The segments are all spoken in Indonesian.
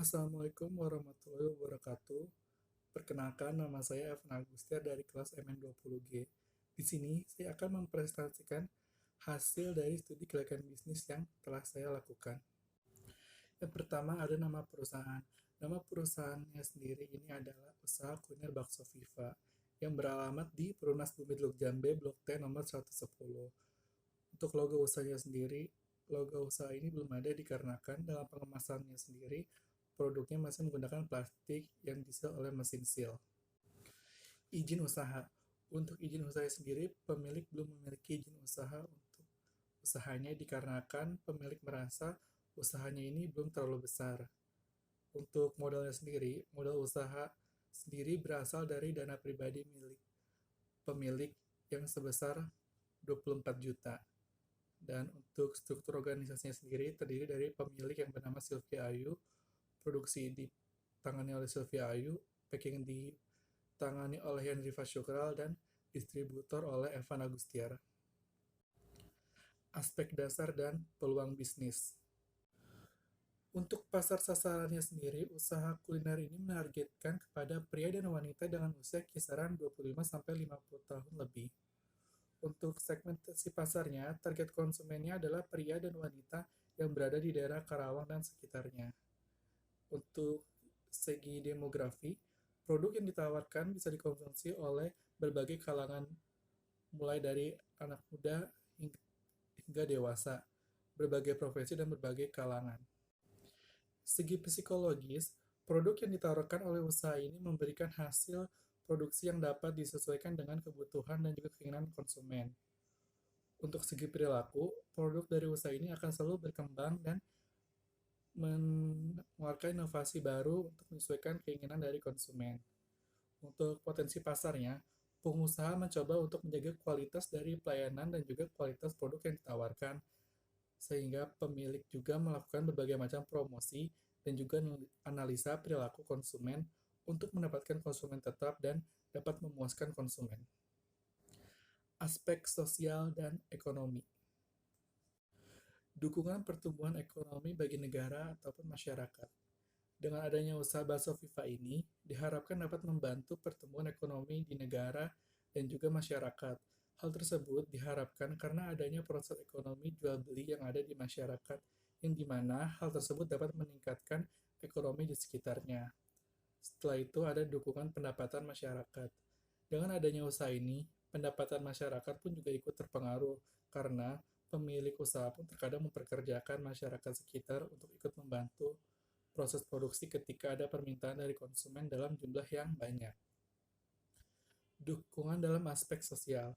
Assalamualaikum warahmatullahi wabarakatuh. Perkenalkan, nama saya Evan Agustiar dari kelas MN20G. Di sini, saya akan mempresentasikan hasil dari studi kelayakan bisnis yang telah saya lakukan. Yang pertama ada nama perusahaan. Nama perusahaannya sendiri ini adalah Usaha Kuliner Bakso Viva yang beralamat di Perumnas Bumi Teluk Jambe, Blok T nomor 110. Untuk logo usahanya sendiri, logo usaha ini belum ada dikarenakan dalam pengemasannya sendiri, produknya masih menggunakan plastik yang diseal oleh mesin seal. Izin usaha. Untuk izin usaha sendiri, pemilik belum memiliki izin usaha untuk usahanya dikarenakan pemilik merasa usahanya ini belum terlalu besar. Untuk modalnya sendiri, modal usaha sendiri berasal dari dana pribadi milik pemilik yang sebesar 24 juta. Dan untuk struktur organisasinya sendiri terdiri dari pemilik yang bernama Sylvia Ayu, produksi ditangani oleh Sylvia Ayu, packing ditangani oleh Henry Fasyukral, dan distributor oleh Evan Agustiar. Aspek dasar dan peluang bisnis. Untuk pasar sasarannya sendiri, usaha kuliner ini menargetkan kepada pria dan wanita dengan usia kisaran 25-50 tahun lebih. Untuk segmentasi pasarnya, target konsumennya adalah pria dan wanita yang berada di daerah Karawang dan sekitarnya. Untuk segi demografi, produk yang ditawarkan bisa dikonsumsi oleh berbagai kalangan, mulai dari anak muda hingga dewasa, berbagai profesi dan berbagai kalangan. Segi psikologis, produk yang ditawarkan oleh usaha ini memberikan hasil produksi yang dapat disesuaikan dengan kebutuhan dan juga keinginan konsumen. Untuk segi perilaku, produk dari usaha ini akan selalu berkembang dan mengeluarkan inovasi baru untuk menyesuaikan keinginan dari konsumen. Untuk potensi pasarnya, pengusaha mencoba untuk menjaga kualitas dari pelayanan dan juga kualitas produk yang ditawarkan, sehingga pemilik juga melakukan berbagai macam promosi dan juga analisa perilaku konsumen untuk mendapatkan konsumen tetap dan dapat memuaskan konsumen. Aspek sosial dan ekonomi. Dukungan pertumbuhan ekonomi bagi negara ataupun masyarakat. Dengan adanya usaha bakso Viva ini, diharapkan dapat membantu pertumbuhan ekonomi di negara dan juga masyarakat. Hal tersebut diharapkan karena adanya proses ekonomi jual beli yang ada di masyarakat, yang dimana hal tersebut dapat meningkatkan ekonomi di sekitarnya. Setelah itu ada dukungan pendapatan masyarakat. Dengan adanya usaha ini, pendapatan masyarakat pun juga ikut terpengaruh karena pemilik usaha pun terkadang memperkerjakan masyarakat sekitar untuk ikut membantu proses produksi ketika ada permintaan dari konsumen dalam jumlah yang banyak. Dukungan dalam aspek sosial.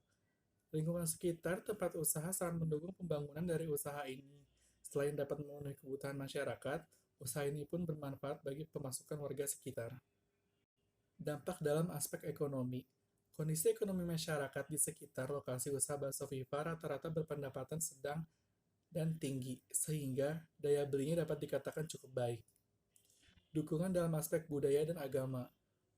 Lingkungan sekitar tempat usaha sangat mendukung pembangunan dari usaha ini. Selain dapat memenuhi kebutuhan masyarakat, usaha ini pun bermanfaat bagi pemasukan warga sekitar. Dampak dalam aspek ekonomi. Kondisi ekonomi masyarakat di sekitar lokasi usaha bakso Viva rata-rata berpendapatan sedang dan tinggi, sehingga daya belinya dapat dikatakan cukup baik. Dukungan dalam aspek budaya dan agama.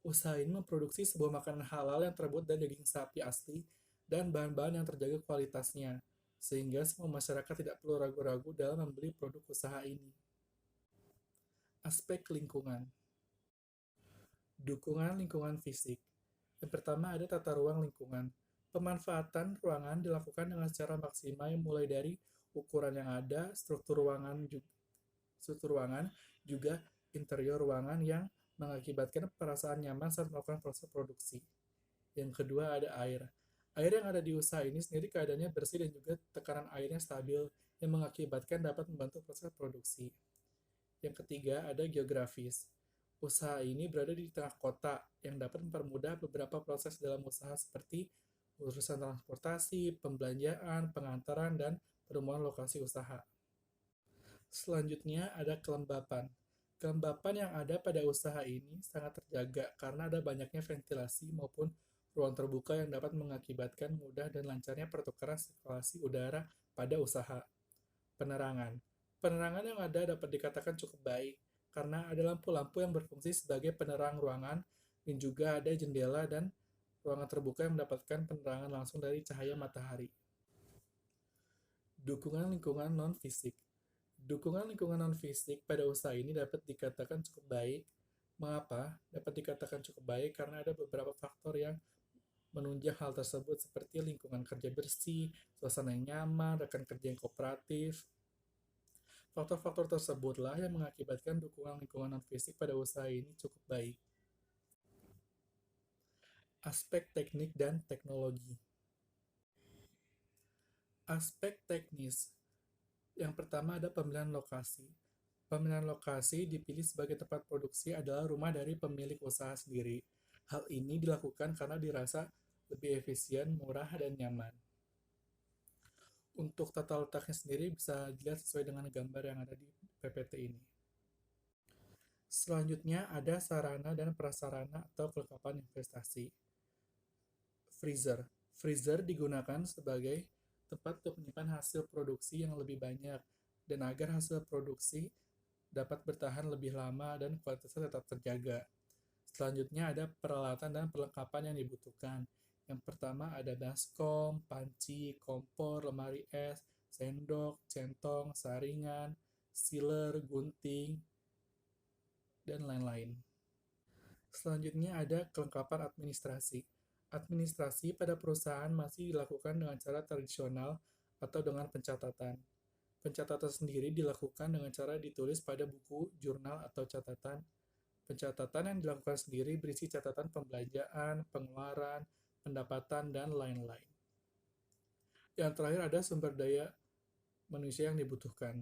Usaha ini memproduksi sebuah makanan halal yang terbuat dari daging sapi asli dan bahan-bahan yang terjaga kualitasnya, sehingga semua masyarakat tidak perlu ragu-ragu dalam membeli produk usaha ini. Aspek lingkungan. Dukungan lingkungan fisik. Yang pertama ada tata ruang lingkungan. Pemanfaatan ruangan dilakukan dengan secara maksimal mulai dari ukuran yang ada, struktur ruangan juga interior ruangan yang mengakibatkan perasaan nyaman saat melakukan proses produksi. Yang kedua ada air. Air yang ada di usaha ini sendiri keadaannya bersih dan juga tekanan airnya stabil yang mengakibatkan dapat membantu proses produksi. Yang ketiga ada geografis. Usaha ini berada di tengah kota yang dapat mempermudah beberapa proses dalam usaha seperti urusan transportasi, pembelanjaan, pengantaran, dan penemuan lokasi usaha. Selanjutnya ada kelembapan. Kelembapan yang ada pada usaha ini sangat terjaga karena ada banyaknya ventilasi maupun ruang terbuka yang dapat mengakibatkan mudah dan lancarnya pertukaran sirkulasi udara pada usaha. Penerangan. Penerangan yang ada dapat dikatakan cukup baik karena ada lampu-lampu yang berfungsi sebagai penerang ruangan dan juga ada jendela dan ruangan terbuka yang mendapatkan penerangan langsung dari cahaya matahari. Dukungan lingkungan non-fisik. Dukungan lingkungan non-fisik pada usaha ini dapat dikatakan cukup baik. Mengapa? Dapat dikatakan cukup baik karena ada beberapa faktor yang menunjang hal tersebut seperti lingkungan kerja bersih, suasana yang nyaman, rekan kerja yang kooperatif. Faktor-faktor tersebutlah yang mengakibatkan dukungan lingkungan non-fisik pada usaha ini cukup baik. Aspek teknik dan teknologi. Aspek teknis. Yang pertama ada pemilihan lokasi. Pemilihan lokasi dipilih sebagai tempat produksi adalah rumah dari pemilik usaha sendiri. Hal ini dilakukan karena dirasa lebih efisien, murah, dan nyaman. Untuk tata letaknya sendiri bisa dilihat sesuai dengan gambar yang ada di PPT ini. Selanjutnya ada sarana dan prasarana atau kelengkapan investasi. Freezer. Freezer digunakan sebagai tempat untuk menyimpan hasil produksi yang lebih banyak dan agar hasil produksi dapat bertahan lebih lama dan kualitasnya tetap terjaga. Selanjutnya ada peralatan dan perlengkapan yang dibutuhkan. Yang pertama ada baskom, panci, kompor, lemari es, sendok, centong, saringan, sealer, gunting, dan lain-lain. Selanjutnya ada kelengkapan administrasi. Administrasi pada perusahaan masih dilakukan dengan cara tradisional atau dengan pencatatan. Pencatatan sendiri dilakukan dengan cara ditulis pada buku, jurnal, atau catatan. Pencatatan yang dilakukan sendiri berisi catatan pembelanjaan, pengeluaran, pendapatan, dan lain-lain. Yang terakhir ada sumber daya manusia yang dibutuhkan.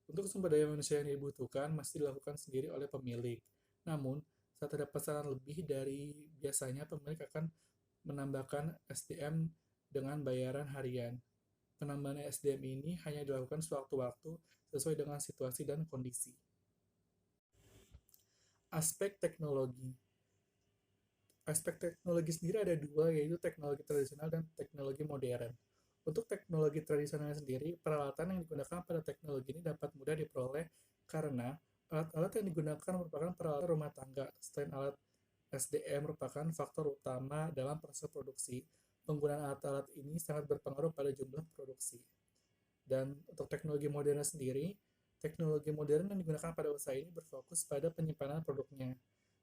Untuk sumber daya manusia yang dibutuhkan masih dilakukan sendiri oleh pemilik. Namun, saat ada pesanan lebih dari biasanya, pemilik akan menambahkan SDM dengan bayaran harian. Penambahan SDM ini hanya dilakukan sewaktu-waktu sesuai dengan situasi dan kondisi. Aspek teknologi. Aspek teknologi sendiri ada dua, yaitu teknologi tradisional dan teknologi modern. Untuk teknologi tradisional sendiri, peralatan yang digunakan pada teknologi ini dapat mudah diperoleh karena alat-alat yang digunakan merupakan peralatan rumah tangga. Selain alat SDM merupakan faktor utama dalam proses produksi. Penggunaan alat-alat ini sangat berpengaruh pada jumlah produksi. Dan untuk teknologi modern sendiri, teknologi modern yang digunakan pada usaha ini berfokus pada penyimpanan produknya.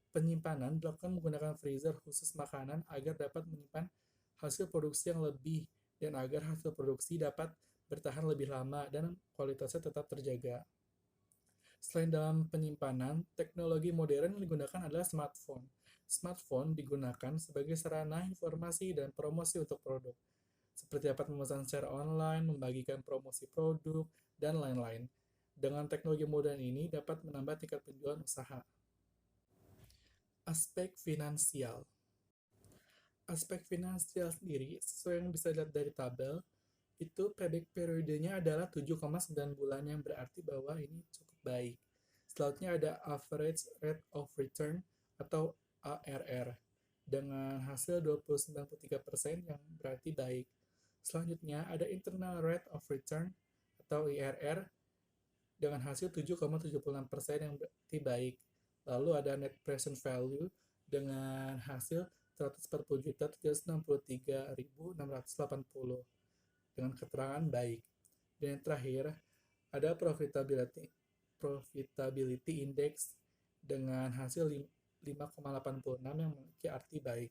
Penyimpanan dilakukan menggunakan freezer khusus makanan agar dapat menyimpan hasil produksi yang lebih dan agar hasil produksi dapat bertahan lebih lama dan kualitasnya tetap terjaga. Selain dalam penyimpanan, teknologi modern yang digunakan adalah smartphone. Smartphone digunakan sebagai sarana informasi dan promosi untuk produk, seperti dapat memesan secara online, membagikan promosi produk, dan lain-lain. Dengan teknologi modern ini dapat menambah tingkat penjualan usaha. Aspek finansial. Aspek finansial sendiri, sesuai yang bisa dilihat dari tabel, itu payback periodenya adalah 7,9 bulan yang berarti bahwa ini cukup baik. Selanjutnya ada average rate of return atau ARR dengan hasil 29,3% yang berarti baik. Selanjutnya ada internal rate of return atau IRR dengan hasil 7,76% yang berarti baik. Lalu ada net present value dengan hasil 140.763.680 dengan keterangan baik. Dan yang terakhir ada profitability index dengan hasil 5,86 yang memiliki arti baik.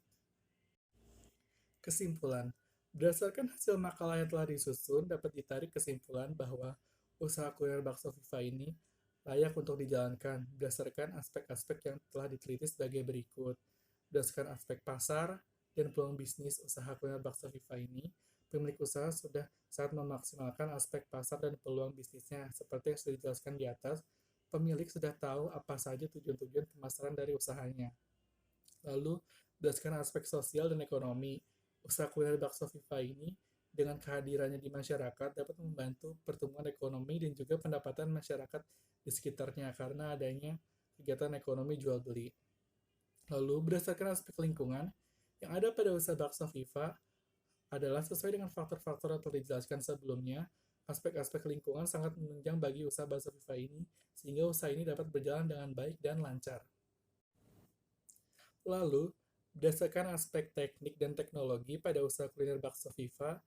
Kesimpulan. Berdasarkan hasil makalah yang telah disusun, dapat ditarik kesimpulan bahwa usaha kuliner bakso Viva ini layak untuk dijalankan berdasarkan aspek-aspek yang telah diteliti sebagai berikut. Berdasarkan aspek pasar dan peluang bisnis usaha kuliner bakso Viva ini, pemilik usaha sudah sangat memaksimalkan aspek pasar dan peluang bisnisnya. Seperti yang sudah dijelaskan di atas, pemilik sudah tahu apa saja tujuan-tujuan pemasaran dari usahanya. Lalu, berdasarkan aspek sosial dan ekonomi, usaha kuliner bakso Viva ini dengan kehadirannya di masyarakat dapat membantu pertumbuhan ekonomi dan juga pendapatan masyarakat di sekitarnya karena adanya kegiatan ekonomi jual beli. Lalu, berdasarkan aspek lingkungan, yang ada pada usaha bakso Viva adalah sesuai dengan faktor-faktor yang telah dijelaskan sebelumnya, aspek-aspek lingkungan sangat menunjang bagi usaha bakso Viva ini, sehingga usaha ini dapat berjalan dengan baik dan lancar. Lalu, berdasarkan aspek teknik dan teknologi pada usaha kuliner bakso Viva,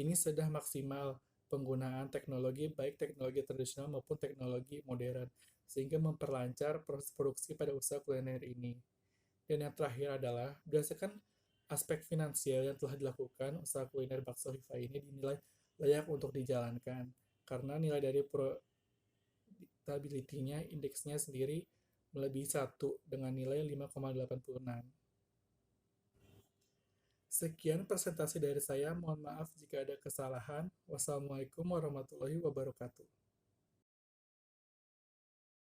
ini sudah maksimal penggunaan teknologi, baik teknologi tradisional maupun teknologi modern, sehingga memperlancar proses produksi pada usaha kuliner ini. Dan yang terakhir adalah, berdasarkan aspek finansial yang telah dilakukan, usaha kuliner bakso Hifa ini dinilai layak untuk dijalankan, karena nilai dari profitability-nya, indeksnya sendiri melebihi 1 dengan nilai 5,86. Sekian presentasi dari saya, mohon maaf jika ada kesalahan. Wassalamualaikum warahmatullahi wabarakatuh.